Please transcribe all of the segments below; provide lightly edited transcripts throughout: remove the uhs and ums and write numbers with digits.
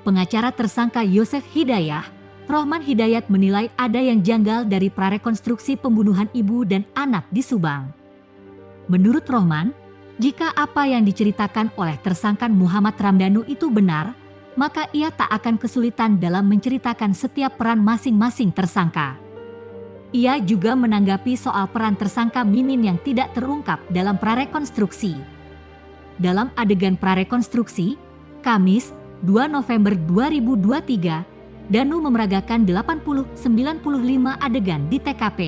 pengacara tersangka Yosef Hidayah, Rohman Hidayat menilai ada yang janggal dari prarekonstruksi pembunuhan ibu dan anak di Subang. Menurut Rohman, jika apa yang diceritakan oleh tersangka Muhammad Ramdhanu itu benar, maka ia tak akan kesulitan dalam menceritakan setiap peran masing-masing tersangka. Ia juga menanggapi soal peran tersangka Mimin yang tidak terungkap dalam prarekonstruksi. Dalam adegan prarekonstruksi, Kamis, 2 November 2023, Danu memeragakan 80-95 adegan di TKP.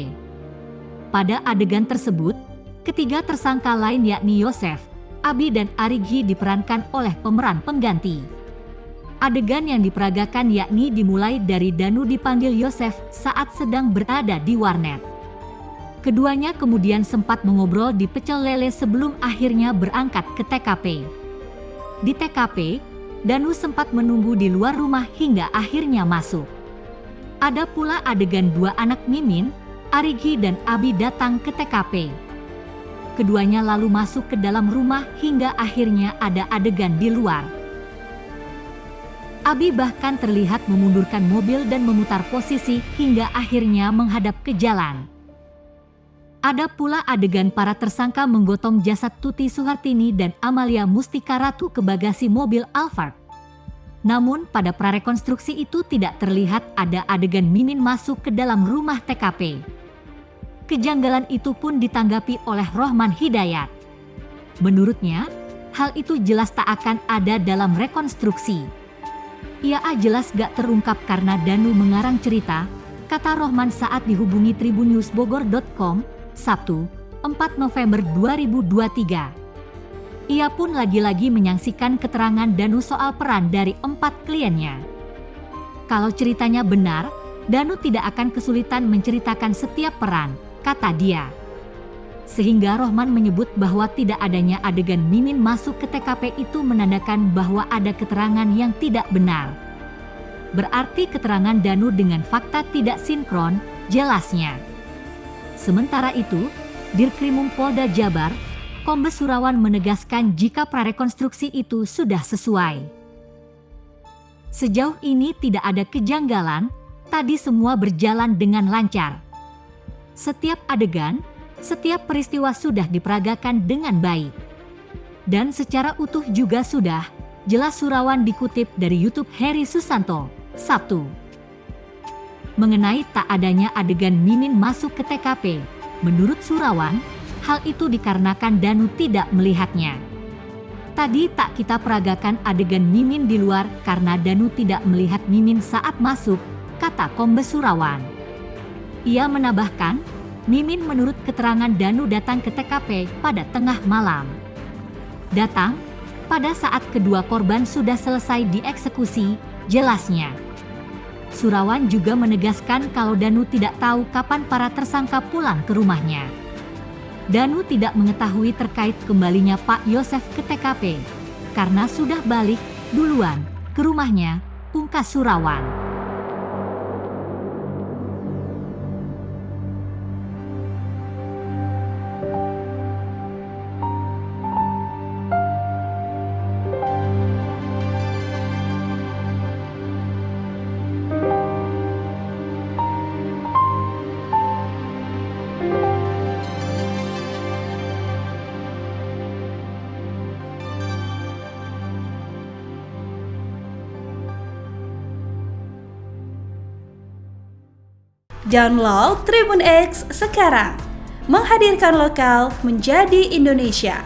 Pada adegan tersebut, ketiga tersangka lain yakni Yosef, Abi dan Arighi diperankan oleh pemeran pengganti. Adegan yang diperagakan yakni dimulai dari Danu dipanggil Yosef saat sedang berada di warnet. Keduanya kemudian sempat mengobrol di Pecel Lele sebelum akhirnya berangkat ke TKP. Di TKP, Danu sempat menunggu di luar rumah hingga akhirnya masuk. Ada pula adegan dua anak Mimin, Arighi dan Abi datang ke TKP. Keduanya lalu masuk ke dalam rumah hingga akhirnya ada adegan di luar. Abi bahkan terlihat memundurkan mobil dan memutar posisi hingga akhirnya menghadap ke jalan. Ada pula adegan para tersangka menggotong jasad Tuti Suhartini dan Amalia Mustika Ratu ke bagasi mobil Alphard. Namun pada prarekonstruksi itu tidak terlihat ada adegan Mimin masuk ke dalam rumah TKP. Kejanggalan itu pun ditanggapi oleh Rohman Hidayat. Menurutnya, hal itu jelas tak akan ada dalam rekonstruksi. Ia jelas gak terungkap karena Danu mengarang cerita, kata Rohman saat dihubungi tribunnewsbogor.com, Sabtu, 4 November 2023. Ia pun lagi-lagi menyaksikan keterangan Danu soal peran dari 4 kliennya. Kalau ceritanya benar, Danu tidak akan kesulitan menceritakan setiap peran, kata dia. Sehingga Rohman menyebut bahwa tidak adanya adegan Mimin masuk ke TKP itu menandakan bahwa ada keterangan yang tidak benar. Berarti keterangan Danu dengan fakta tidak sinkron, jelasnya. Sementara itu, Dirkrimum Polda Jabar, Kombes Surawan menegaskan jika prarekonstruksi itu sudah sesuai. Sejauh ini tidak ada kejanggalan, tadi semua berjalan dengan lancar. Setiap adegan, setiap peristiwa sudah diperagakan dengan baik. Dan secara utuh juga sudah, jelas Surawan dikutip dari YouTube Heri Susanto, Sabtu. Mengenai tak adanya adegan Mimin masuk ke TKP, menurut Surawan, hal itu dikarenakan Danu tidak melihatnya. Tadi tak kita peragakan adegan Mimin di luar karena Danu tidak melihat Mimin saat masuk, kata Kombes Surawan. Ia menambahkan, Mimin menurut keterangan Danu datang ke TKP pada tengah malam. Datang pada saat kedua korban sudah selesai dieksekusi, jelasnya. Surawan juga menegaskan kalau Danu tidak tahu kapan para tersangka pulang ke rumahnya. Danu tidak mengetahui terkait kembalinya Pak Yosef ke TKP, karena sudah balik duluan ke rumahnya, pungkas Surawan. Download Tribun X sekarang, menghadirkan lokal menjadi Indonesia.